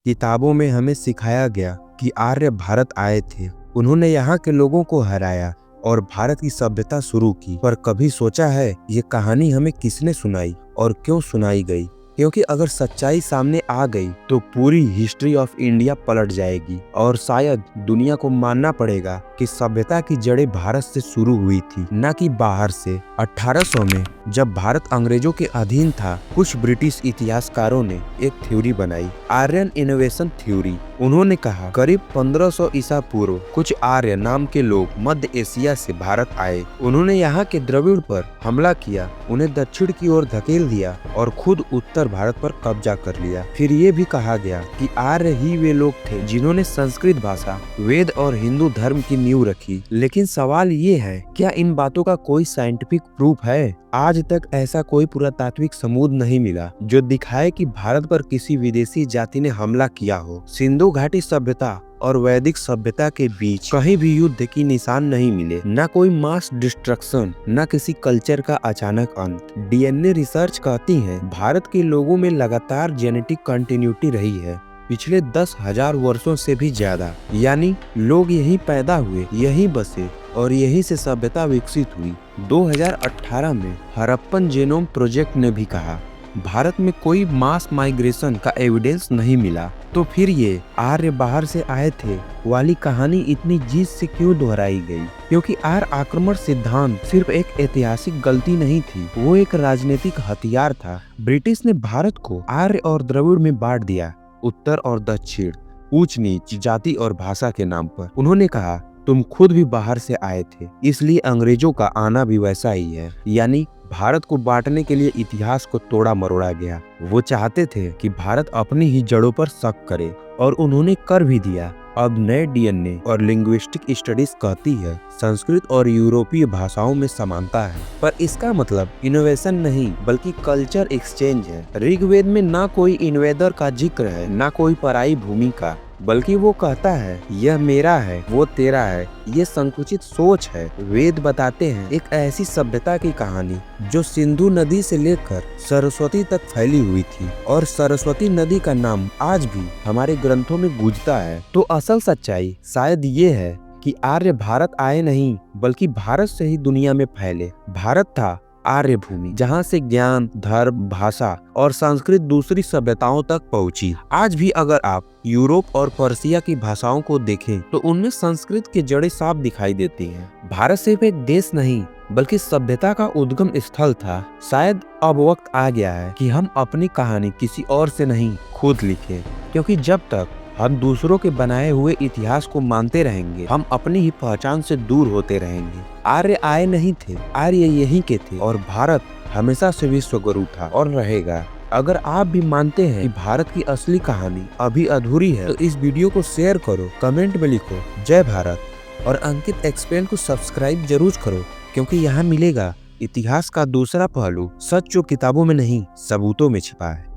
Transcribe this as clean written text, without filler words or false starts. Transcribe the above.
किताबों में हमें सिखाया गया कि आर्य भारत आए थे, उन्होंने यहाँ के लोगों को हराया और भारत की सभ्यता शुरू की। पर कभी सोचा है ये कहानी हमें किसने सुनाई और क्यों सुनाई गई? क्योंकि अगर सच्चाई सामने आ गई तो पूरी हिस्ट्री ऑफ इंडिया पलट जाएगी और शायद दुनिया को मानना पड़ेगा कि सभ्यता की जड़ें भारत से शुरू हुई थी, न कि बाहर से। 1800 में जब भारत अंग्रेजों के अधीन था, कुछ ब्रिटिश इतिहासकारों ने एक थ्योरी बनाई, आर्यन इनोवेशन थ्योरी। उन्होंने कहा करीब 1500 ईसा पूर्व कुछ आर्य नाम के लोग मध्य एशिया से भारत आए। उन्होंने यहाँ के द्रविड़ पर हमला किया, उन्हें दक्षिण की ओर धकेल दिया और खुद उत्तर भारत पर कब्जा कर लिया। फिर ये भी कहा गया कि आर्य ही वे लोग थे जिन्होंने संस्कृत भाषा, वेद और हिंदू धर्म की नींव रखी। लेकिन सवाल ये है, क्या इन बातों का कोई साइंटिफिक प्रूफ है? आज तक ऐसा कोई पुरातात्विक सबूत नहीं मिला जो दिखाए कि भारत पर किसी विदेशी जाति ने हमला किया हो। सिंधु घाटी सभ्यता और वैदिक सभ्यता के बीच कहीं भी युद्ध की निशान नहीं मिले, न कोई मास डिस्ट्रक्शन, न किसी कल्चर का अचानक अंत। डीएनए रिसर्च कहती है भारत के लोगों में लगातार जेनेटिक कंटिन्यूटी रही है पिछले 10,000 वर्षों से भी ज्यादा। यानी लोग यहीं पैदा हुए, यहीं बसे और यहीं से सभ्यता विकसित हुई। 2018 में हड़प्पन जीनोम प्रोजेक्ट ने भी कहा भारत में कोई मास माइग्रेशन का एविडेंस नहीं मिला। तो फिर ये आर्य बाहर से आए थे वाली कहानी इतनी जीत से क्यों दोहराई गई? क्योंकि आर्य आक्रमण सिद्धांत सिर्फ एक ऐतिहासिक गलती नहीं थी, वो एक राजनीतिक हथियार था। ब्रिटिश ने भारत को आर्य और द्रविड़ में बांट दिया, उत्तर और दक्षिण, ऊंच नीच, जाति और भाषा के नाम पर। उन्होंने कहा तुम खुद भी बाहर से आए थे, इसलिए अंग्रेजों का आना भी वैसा ही है। यानी भारत को बांटने के लिए इतिहास को तोड़ा मरोड़ा गया। वो चाहते थे कि भारत अपनी ही जड़ों पर शक करे और उन्होंने कर भी दिया। अब नए डीएनए और लिंग्विस्टिक स्टडीज कहती है संस्कृत और यूरोपीय भाषाओं में समानता है, पर इसका मतलब इनोवेशन नहीं बल्कि कल्चर एक्सचेंज है। ऋग्वेद में ना कोई इन्वेदर का जिक्र है, ना कोई पराई भूमि का, बल्कि वो कहता है यह मेरा है, वो तेरा है। ये संकुचित सोच है। वेद बताते हैं एक ऐसी सभ्यता की कहानी जो सिंधु नदी से लेकर सरस्वती तक फैली हुई थी और सरस्वती नदी का नाम आज भी हमारे ग्रंथों में गूंजता है। तो असल सच्चाई शायद ये है कि आर्य भारत आए नहीं बल्कि भारत से ही दुनिया में फैले। भारत था आर्य भूमि जहाँ से ज्ञान, धर्म, भाषा और संस्कृत दूसरी सभ्यताओं तक पहुँची। आज भी अगर आप यूरोप और पर्सिया की भाषाओं को देखें तो उनमें संस्कृत की जड़ें साफ दिखाई देती हैं। भारत सिर्फ एक देश नहीं बल्कि सभ्यता का उद्गम स्थल था। शायद अब वक्त आ गया है कि हम अपनी कहानी किसी और से नहीं खुद लिखें, क्योंकि जब तक हम दूसरों के बनाए हुए इतिहास को मानते रहेंगे हम अपनी ही पहचान से दूर होते रहेंगे। आर्य आए नहीं थे, आर्य यहीं के थे और भारत हमेशा से विश्व गुरु था और रहेगा। अगर आप भी मानते हैं कि भारत की असली कहानी अभी अधूरी है तो इस वीडियो को शेयर करो, कमेंट में लिखो जय भारत और अंकित एक्सप्लेन को सब्सक्राइब जरूर करो, क्योंकि यहाँ मिलेगा इतिहास का दूसरा पहलू, सच जो किताबों में नहीं सबूतों में छिपा है।